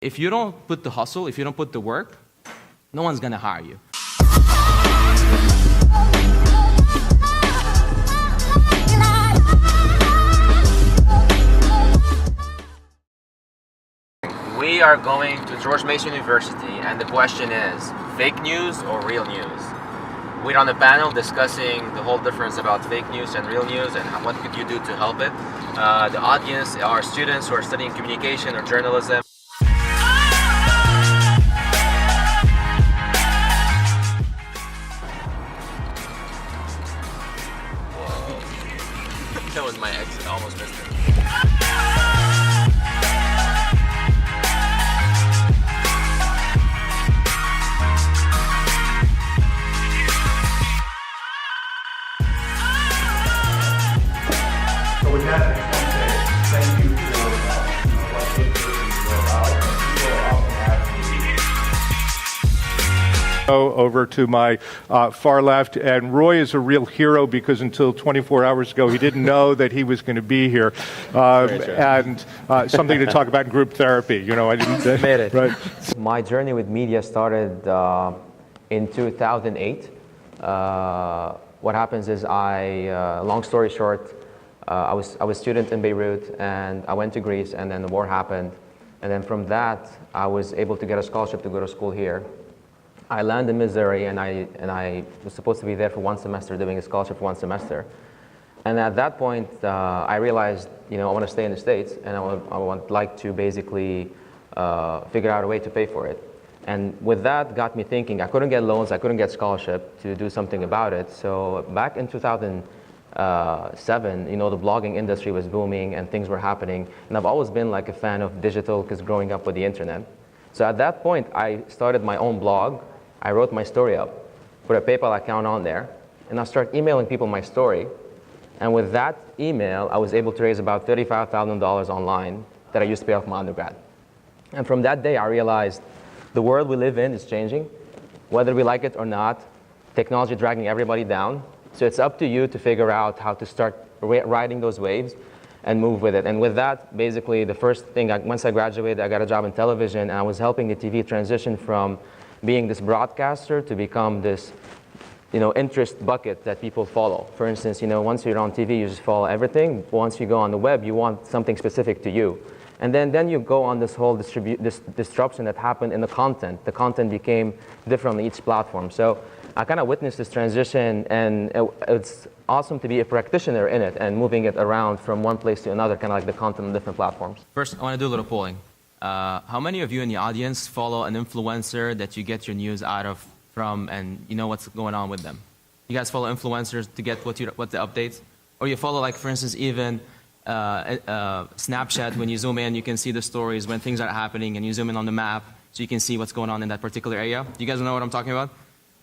If you don't put the hustle, if you don't put the work, no one's going to hire you. We are going to George Mason University, and the question is, fake news or real news? We're on a panel discussing the whole difference about fake news and real news and what could you do to help it. The audience are students who are studying communication or journalism. Whoa. That was my exit, almost missed it. So with that, I just want to say thank you for what this is about. People often ask me. Over to my far left, and Roy is a real hero because until 24 hours ago, he didn't know that he was going to be here, and something to talk about in group therapy. You know, I didn't made it. Right. My journey with media started in 2008. What happens is long story short, I was a student in Beirut, and I went to Greece, and then the war happened. And then from that, I was able to get a scholarship to go to school here. I landed in Missouri, and I was supposed to be there for 1 semester, doing a scholarship for 1 semester. And at that point, I realized, I want to stay in the States, and I would like to basically figure out a way to pay for it. And with that got me thinking, I couldn't get loans, I couldn't get scholarship to do something about it. So back in 2007, the blogging industry was booming and things were happening. And I've always been like a fan of digital because growing up with the internet. So at that point, I started my own blog. I wrote my story up, put a PayPal account on there, and I started emailing people my story. And with that email, I was able to raise about $35,000 online that I used to pay off my undergrad. And from that day, I realized the world we live in is changing. Whether we like it or not, technology is dragging everybody down. So it's up to you to figure out how to start riding those waves and move with it. And with that, basically, the first thing, once I graduated, I got a job in television, and I was helping the TV transition from being this broadcaster to become this, interest bucket that people follow. For instance, once you're on TV, you just follow everything. Once you go on the web, you want something specific to you. And then you go on this whole this disruption that happened in the content. The content became different on each platform. So I kind of witnessed this transition, and it's awesome to be a practitioner in it and moving it around from one place to another, kind of like the content on different platforms. First, I want to do a little polling. How many of you in the audience follow an influencer that you get your news from and you know what's going on with them? You guys follow influencers to get what the updates? Or you follow, like, for instance, even Snapchat, when you zoom in, you can see the stories when things are happening, and you zoom in on the map so you can see what's going on in that particular area. Do you guys know what I'm talking about?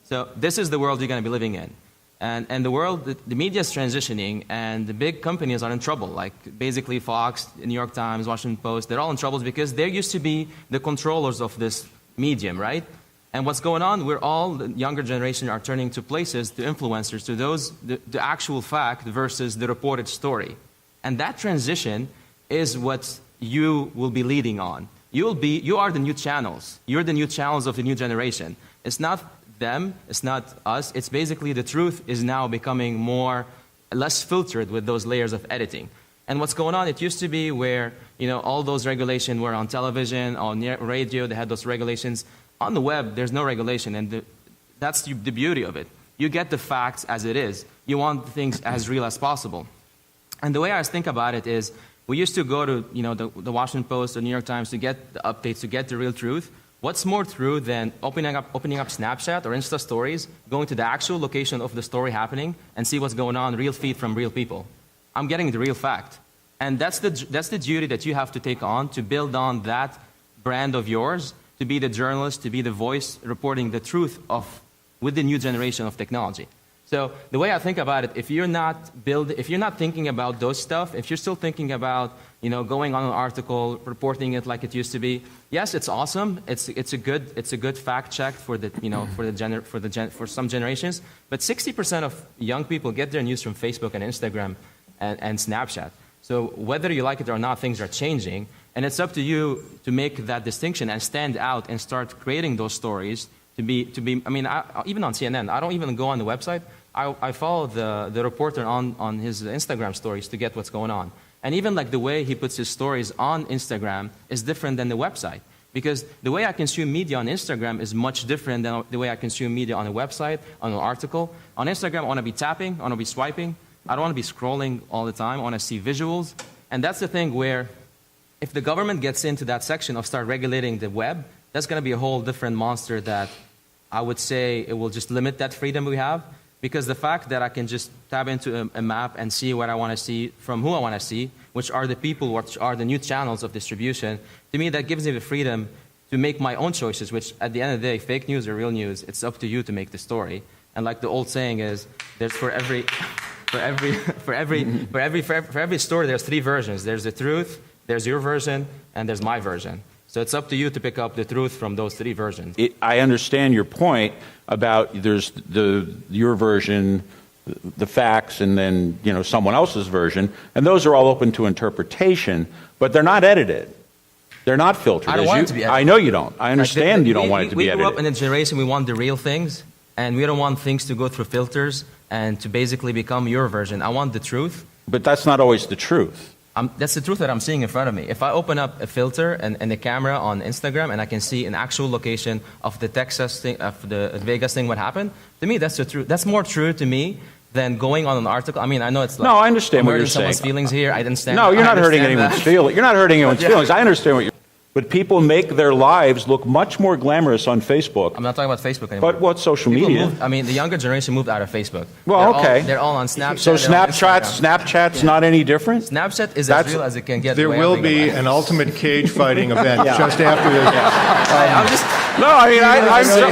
So this is the world you're going to be living in. And the world, the media is transitioning, and the big companies are in trouble, like basically Fox, New York Times, Washington Post. They're all in trouble because they used to be the controllers of this medium, right? And what's going on, the younger generation are turning to places, to influencers, to the actual fact versus the reported story. And that transition is what you will be leading on. You are the new channels. You're the new channels of the new generation. It's not them, it's not us. It's basically the truth is now becoming less filtered with those layers of editing. And what's going on, it used to be where, all those regulations were on television, on radio, they had those regulations. On the web, there's no regulation, and that's the beauty of it. You get the facts as it is. You want things as real as possible. And the way I think about it is, we used to go to the Washington Post or New York Times to get the updates, to get the real truth. What's more true than opening up Snapchat or Insta stories, going to the actual location of the story happening, and see what's going on, real feed from real people? I'm getting the real fact. And that's the duty that you have to take on to build on that brand of yours, to be the journalist, to be the voice reporting the truth with the new generation of technology. So the way I think about it, if you're not thinking about those stuff, if you're still thinking about going on an article, reporting it like it used to be, yes, it's awesome. It's a good fact check for some generations. But 60% of young people get their news from Facebook and Instagram and Snapchat. So whether you like it or not, things are changing. And it's up to you to make that distinction and stand out and start creating those stories to be I mean, even on CNN, I don't even go on the website. I follow the reporter on his Instagram stories to get what's going on. And even like the way he puts his stories on Instagram is different than the website. Because the way I consume media on Instagram is much different than the way I consume media on a website, on an article. On Instagram, I want to be tapping, I want to be swiping. I don't want to be scrolling all the time. I want to see visuals. And that's the thing where if the government gets into that section of start regulating the web, that's going to be a whole different monster that I would say it will just limit that freedom we have. Because the fact that I can just tab into a map and see what I want to see from who I want to see, which are the people, which are the new channels of distribution, to me that gives me the freedom to make my own choices, which at the end of the day, fake news or real news, it's up to you to make the story. And like the old saying is, there's for every story, there's three versions. There's the truth, there's your version, and there's my version. So it's up to you to pick up the truth from those three versions. I understand your point about there's your version, the facts, and then someone else's version, and those are all open to interpretation, but they're not edited. They're not filtered. I don't want it to be edited. I know you don't. I understand you don't want it to be edited. We grew up in a generation we want the real things, and we don't want things to go through filters and to basically become your version. I want the truth. But that's not always the truth. That's the truth that I'm seeing in front of me. If I open up a filter and a camera on Instagram and I can see an actual location of the Texas thing, of the Vegas thing, what happened, to me that's the truth. That's more true to me than going on an article. I mean, I know it's like, no, I understand what you're saying. Someone's feelings here. I understand. No, you're not hurting anyone's feelings. You're not hurting anyone's feelings. I understand what you're. But people make their lives look much more glamorous on Facebook. I'm not talking about Facebook anymore. But what social media? The younger generation moved out of Facebook. Well, they're all on Snapchat. So Snapchat's not any different? Snapchat is as real as it can get. There will be an ultimate cage fighting event just after this.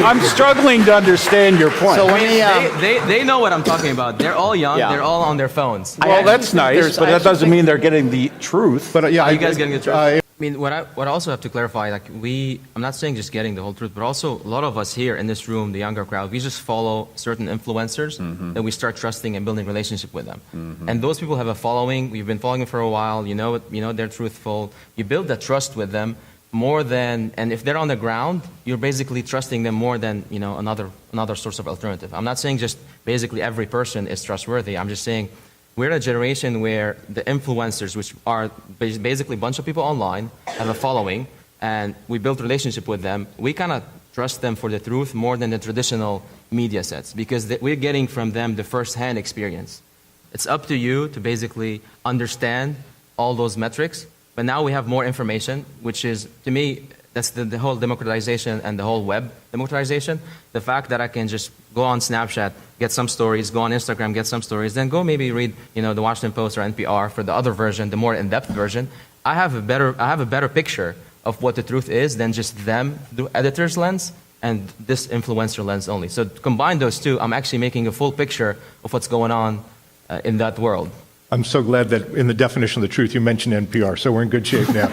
I'm struggling to understand your point. So they know what I'm talking about. They're all young. Yeah. They're all on their phones. Well, that's nice, but that doesn't mean they're getting the truth. But are you guys getting the truth? What I also have to clarify, I'm not saying just getting the whole truth, but also a lot of us here in this room, the younger crowd, we just follow certain influencers that we start trusting and building relationship with them. And those people have a following. We've been following them for a while. You know they're truthful. You build that trust with them more than, and if they're on the ground, you're basically trusting them more than another source of alternative. I'm not saying just basically every person is trustworthy. I'm just saying we're in a generation where the influencers, which are basically a bunch of people online, have a following, and we build relationship with them. We kind of trust them for the truth more than the traditional media sets because we're getting from them the first-hand experience. It's up to you to basically understand all those metrics, but now we have more information, which is, to me, that's the whole democratization and the whole web democratization. The fact that I can just go on Snapchat, get some stories, go on Instagram, get some stories, then go maybe read, the Washington Post or NPR for the other version, the more in-depth version. I have a better picture of what the truth is than just them, the editor's lens, and this influencer lens only. So to combine those two, I'm actually making a full picture of what's going on in that world. I'm so glad that in the definition of the truth you mentioned NPR, so we're in good shape now.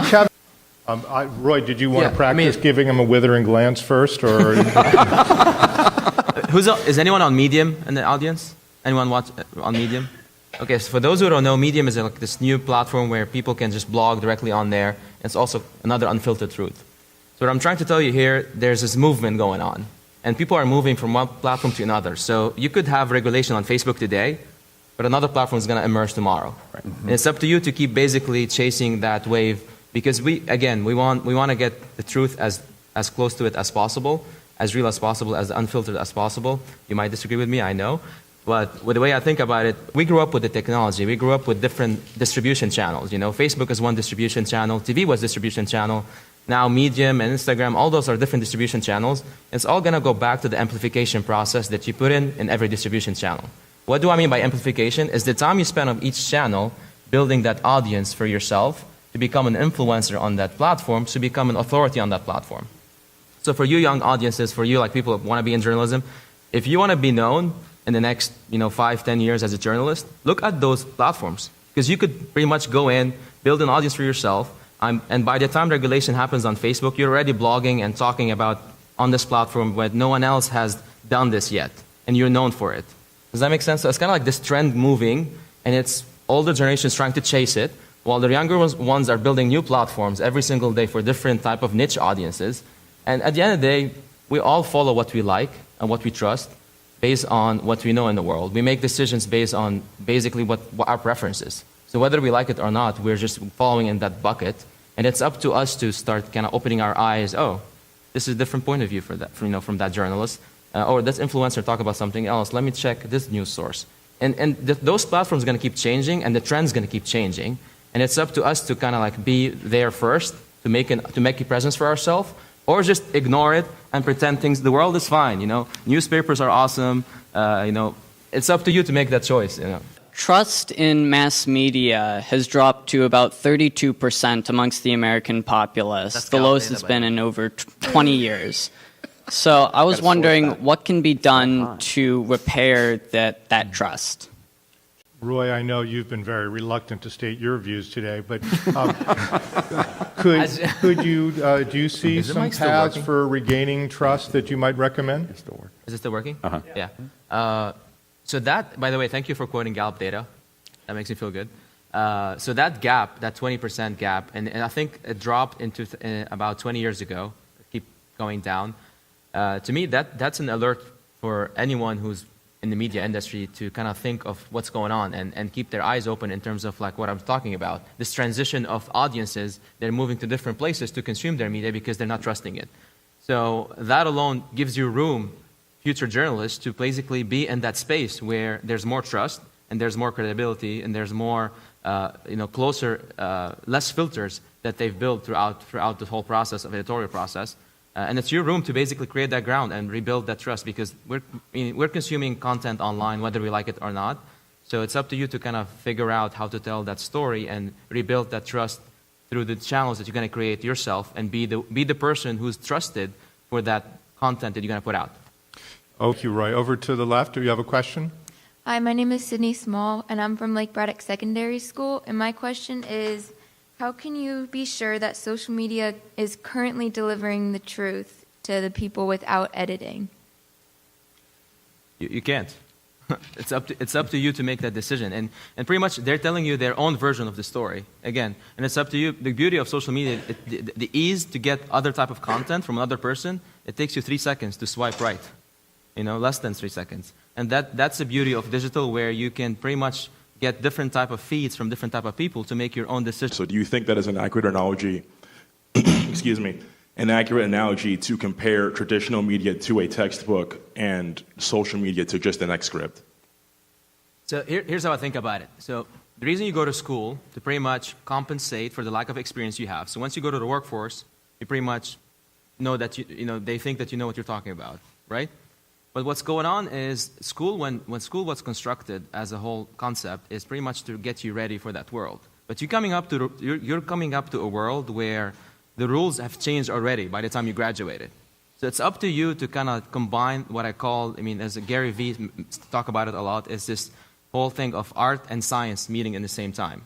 Kevin, Roy, did you want to practice giving him a withering glance first, or? Is anyone on Medium in the audience? Anyone watch on Medium? Okay, so for those who don't know, Medium is like this new platform where people can just blog directly on there. It's also another unfiltered truth. So what I'm trying to tell you here, there's this movement going on. And people are moving from one platform to another. So you could have regulation on Facebook today, but another platform is going to emerge tomorrow. Right. And it's up to you to keep basically chasing that wave because we want to get the truth as close to it as possible, as real as possible, as unfiltered as possible. You might disagree with me, I know. But with the way I think about it, we grew up with the technology. We grew up with different distribution channels. Facebook is one distribution channel. TV was distribution channel. Now Medium and Instagram, all those are different distribution channels. It's all going to go back to the amplification process that you put in every distribution channel. What do I mean by amplification? Is the time you spend on each channel building that audience for yourself to become an influencer on that platform, to become an authority on that platform. So for you young audiences, for you like people who want to be in journalism, if you want to be known in the next 5-10 years as a journalist, look at those platforms. Because you could pretty much go in, build an audience for yourself, and by the time regulation happens on Facebook, you're already blogging and talking about on this platform where no one else has done this yet, and you're known for it. Does that make sense? So it's kind of like this trend moving, and it's older generations trying to chase it, while the younger ones are building new platforms every single day for different type of niche audiences. And at the end of the day, we all follow what we like and what we trust based on what we know in the world. We make decisions based on basically what our preference is. So whether we like it or not, we're just following in that bucket. And it's up to us to start kind of opening our eyes. Oh, this is a different point of view for that, from that journalist. Or this influencer talk about something else. Let me check this news source. And those platforms are going to keep changing, and the trend's going to keep changing. And it's up to us to kind of like be there first, to make a presence for ourselves, or just ignore it and pretend the world is fine. Newspapers are awesome. It's up to you to make that choice. Trust in mass media has dropped to about 32% amongst the American populace, the lowest it's been in over 20 years. So I was wondering what can be done to repair that trust? Roy, I know you've been very reluctant to state your views today, but could you do you see some paths for regaining trust that you might recommend? Is it still working? Uh-huh. Yeah. So that, by the way, thank you for quoting Gallup data. That makes me feel good. So that gap, that 20% gap, and I think it dropped into about 20 years ago, keep going down. To me, that's an alert for anyone who's in the media industry to kind of think of what's going on and keep their eyes open in terms of like what I'm talking about. This transition of audiences, they're moving to different places to consume their media because they're not trusting it. So that alone gives you room, future journalists, to basically be in that space where there's more trust and there's more credibility and there's more, closer, less filters that they've built throughout the whole process of editorial process. And it's your room to basically create that ground and rebuild that trust, because we're consuming content online whether we like it or not. So it's up to you to kind of figure out how to tell that story and rebuild that trust through the channels that you're going to create yourself, and be the person who's trusted for that content that you're going to put out. Thank you, Roy. Over to the left, do you have a question? Hi, my name is Sydney Small, and I'm from Lake Braddock Secondary School. And my question is, how can you be sure that social media is currently delivering the truth to the people without editing? You can't. It's up to you to make that decision. And pretty much they're telling you their own version of the story, again. And it's up to you. The beauty of social media, the ease to get other type of content from another person, it takes you 3 seconds to swipe right. Less than 3 seconds. And that's the beauty of digital, where you can pretty much get different type of feeds from different type of people to make your own decision. So do you think that is an accurate analogy, an accurate analogy to compare traditional media to a textbook and social media to just an next script? So here's how I think about it. So the reason you go to school to pretty much compensate for the lack of experience you have. So once you go to the workforce, you pretty much know that they think that you know what you're talking about, right? But what's going on is school, when school was constructed as a whole concept, is pretty much to get you ready for that world. But you're coming up to a world where the rules have changed already by the time you graduated. So it's up to you to kind of combine what I call, as Gary Vee talk about it a lot, is this whole thing of art and science meeting in the same time.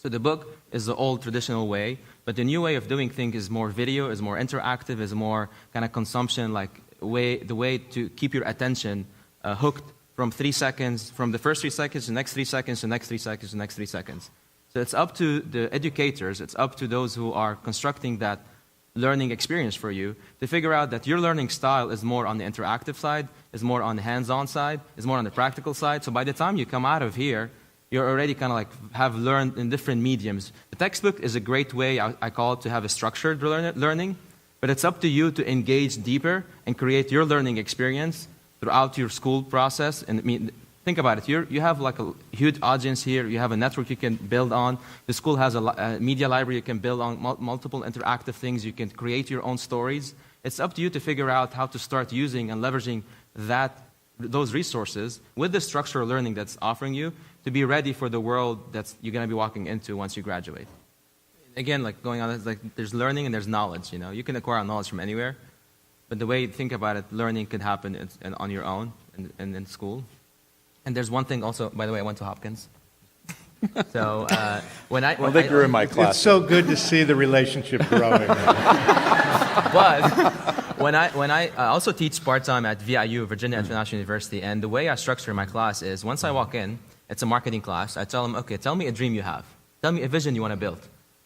So the book is the old traditional way, but the new way of doing things is more video, is more interactive, is more kind of consumption, the way to keep your attention hooked from 3 seconds, from the first 3 seconds, the next 3 seconds, the next 3 seconds, the next 3 seconds. So it's up to the educators, it's up to those who are constructing that learning experience for you to figure out that your learning style is more on the interactive side, is more on the hands-on side, is more on the practical side. So by the time you come out of here, you're already kind of have learned in different mediums. The textbook is a great way, I call it, to have a structured learning. But it's up to you to engage deeper and create your learning experience throughout your school process. And think about it. You have a huge audience here. You have a network you can build on. The school has a media library you can build on, multiple interactive things. You can create your own stories. It's up to you to figure out how to start using and leveraging those resources with the structural learning that's offering you to be ready for the world that you're going to be walking into once you graduate. Again, going on, there's learning and there's knowledge. You can acquire knowledge from anywhere, but the way you think about it, learning can happen on your own and in school. And there's one thing also. By the way, I went to Hopkins. So when I think you're in my class. It's so good to see the relationship growing. But when I also teach part time at VIU, Virginia International University, and the way I structure my class is once I walk in, it's a marketing class, I tell them, okay, tell me a dream you have. Tell me a vision you want to build.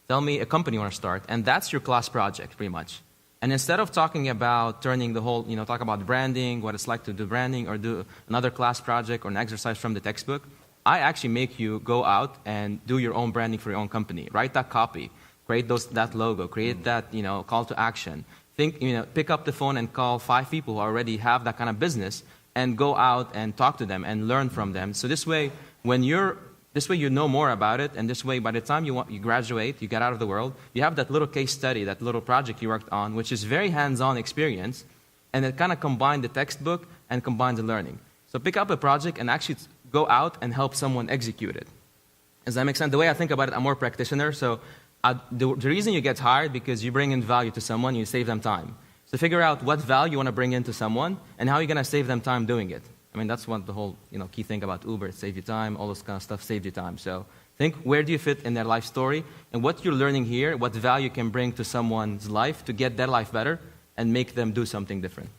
Tell me a company you want to start. And that's your class project, pretty much. And instead of talking about turning the whole, talk about branding, what it's like to do branding, or do another class project or an exercise from the textbook, I actually make you go out and do your own branding for your own company. Write that copy. Create that logo. Create that, call to action. Pick up the phone and call 5 people who already have that kind of business and go out and talk to them and learn from them. So this way, you know more about it, and this way, by the time you graduate, you get out of the world, you have that little case study, that little project you worked on, which is very hands-on experience, and it kind of combined the textbook and combined the learning. So pick up a project and actually go out and help someone execute it. Does that make sense? The way I think about it, I'm more practitioner, so the reason you get hired because you bring in value to someone, you save them time. So figure out what value you want to bring into someone and how you're going to save them time doing it. I mean, that's what the whole key thing about Uber. It saves you time, all this kind of stuff saves you time. So think, where do you fit in their life story? And what you're learning here, what value can bring to someone's life to get their life better and make them do something different.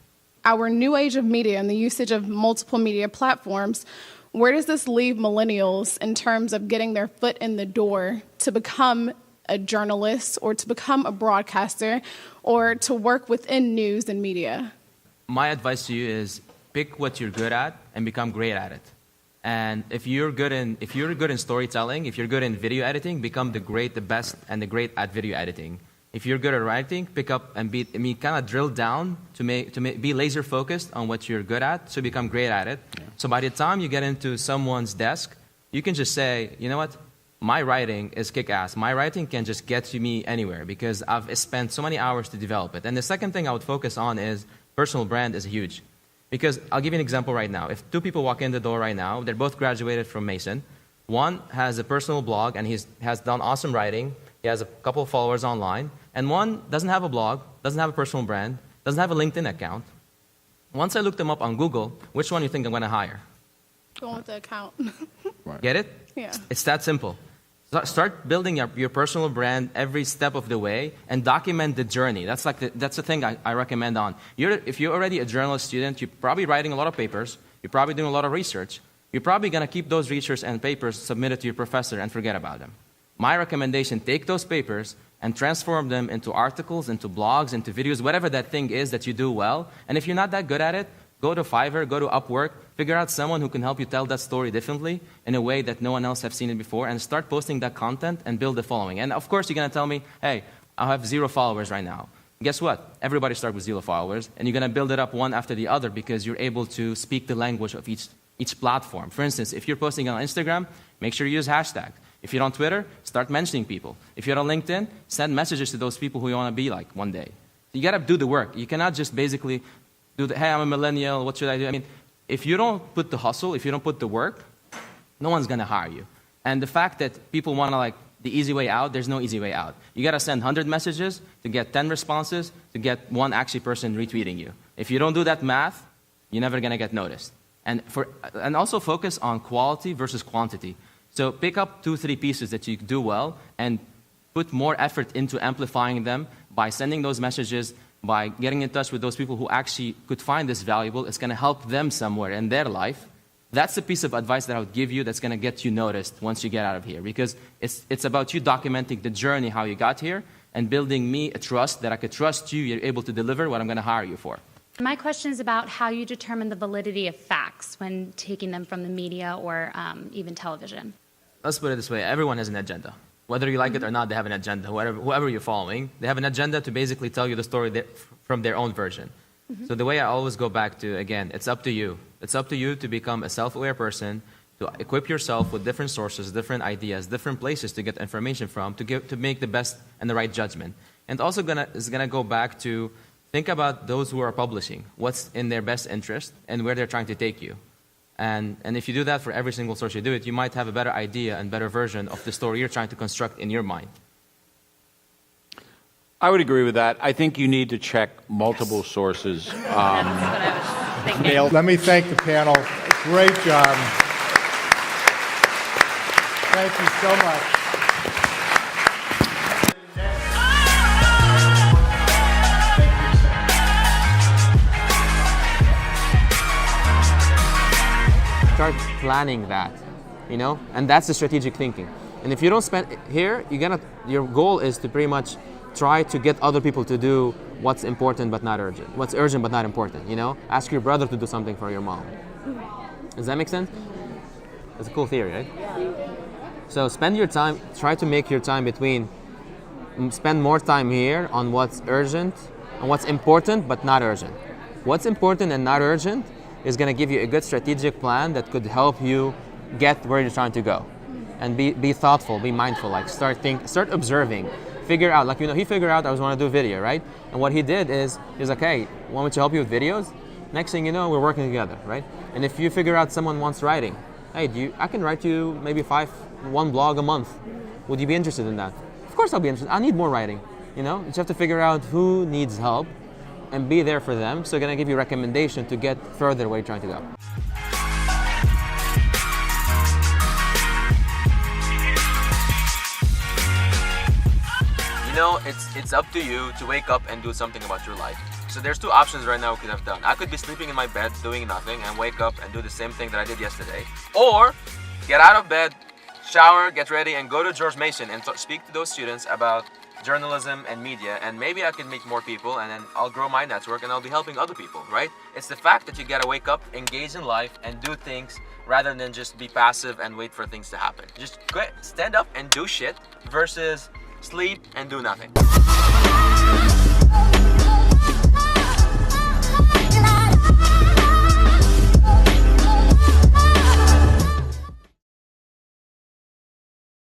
Our new age of media and the usage of multiple media platforms, where does this leave millennials in terms of getting their foot in the door to become a journalist or to become a broadcaster or to work within news and media? My advice to you is pick what you're good at and become great at it. And if you're good in storytelling, if you're good in video editing, become the best and the great at video editing. If you're good at writing, pick up and kind of drill down to be laser focused on what you're good at, so become great at it. Yeah. So by the time you get into someone's desk, you can just say, you know what? My writing is kick-ass. My writing can just get to me anywhere because I've spent so many hours to develop it. And the second thing I would focus on is personal brand is huge. Because I'll give you an example right now. If 2 people walk in the door right now, they're both graduated from Mason. One has a personal blog and he has done awesome writing. He has a couple of followers online. And one doesn't have a blog, doesn't have a personal brand, doesn't have a LinkedIn account. Once I look them up on Google, which one do you think I'm going to hire? Go with the account. Get it? Yeah. It's that simple. Start building your personal brand every step of the way and document the journey. That's the thing I recommend on. If you're already a journalist student, you're probably writing a lot of papers. You're probably doing a lot of research. You're probably going to keep those research and papers submitted to your professor and forget about them. My recommendation, take those papers and transform them into articles, into blogs, into videos, whatever that thing is that you do well. And if you're not that good at it, go to Fiverr, go to Upwork, figure out someone who can help you tell that story differently in a way that no one else has seen it before, and start posting that content and build a following. And of course, you're going to tell me, hey, I have 0 followers right now. Guess what? Everybody starts with 0 followers, and you're going to build it up one after the other because you're able to speak the language of each platform. For instance, if you're posting on Instagram, make sure you use hashtags. If you're on Twitter, start mentioning people. If you're on LinkedIn, send messages to those people who you want to be like one day. You got to do the work. You cannot just basically hey, I'm a millennial, what should I do? I mean, if you don't put the hustle, if you don't put the work, no one's going to hire you. And the fact that people want to the easy way out, there's no easy way out. You got to send 100 messages to get 10 responses to get one actually person retweeting you. If you don't do that math, you're never going to get noticed. And also focus on quality versus quantity. So pick up 2-3 pieces that you do well and put more effort into amplifying them by sending those messages, by getting in touch with those people who actually could find this valuable. It's going to help them somewhere in their life. That's the piece of advice that I would give you that's going to get you noticed once you get out of here, because it's about you documenting the journey, how you got here, and building me a trust that I could trust you, you're able to deliver what I'm going to hire you for. My question is about how you determine the validity of facts when taking them from the media or even television. Let's put it this way. Everyone has an agenda. Whether you like it or not, they have an agenda. Whoever you're following, they have an agenda to basically tell you the story from their own version. So the way I always go back to, again, it's up to you. It's up to you to become a self-aware person, to equip yourself with different sources, different ideas, different places to get information from, to make the best and the right judgment. And also is gonna go back to think about those who are publishing, what's in their best interest and where they're trying to take you. And if you do that for every single source you do it, you might have a better idea and better version of the story you're trying to construct in your mind. I would agree with that. I think you need to check multiple sources. That's what I was thinking. Let me thank the panel. Great job. Thank you so much. Start planning that. you know? And that's the strategic thinking. And if you don't spend here, your goal is to pretty much try to get other people to do what's important but not urgent. What's urgent but not important, you know? Ask your brother to do something for your mom. Does that make sense? That's a cool theory, right? So spend your time, try to make your time spend more time here on what's urgent, on what's important but not urgent. What's important and not urgent is going to give you a good strategic plan that could help you get where you're trying to go. And be thoughtful, be mindful, like start observing, figure out, like, you know, he figured out I was want to do video, right? And what he did is, he's like, hey, want me to help you with videos? Next thing you know, we're working together, right? And if you figure out someone wants writing, hey, I can write you maybe one blog a month. Would you be interested in that? Of course I'll be interested. I need more writing, you know? You just have to figure out who needs help and be there for them. So I'm gonna give you a recommendation to get further where you're trying to go. You know, it's up to you to wake up and do something about your life. So there's two options right now we could have done. I could be sleeping in my bed doing nothing and wake up and do the same thing that I did yesterday. Or get out of bed, shower, get ready, and go to George Mason and speak to those students about journalism and media, and maybe I can meet more people, and then I'll grow my network and I'll be helping other people, right? It's the fact that you gotta wake up, engage in life, and do things rather than just be passive and wait for things to happen. Just stand up and do shit versus sleep and do nothing.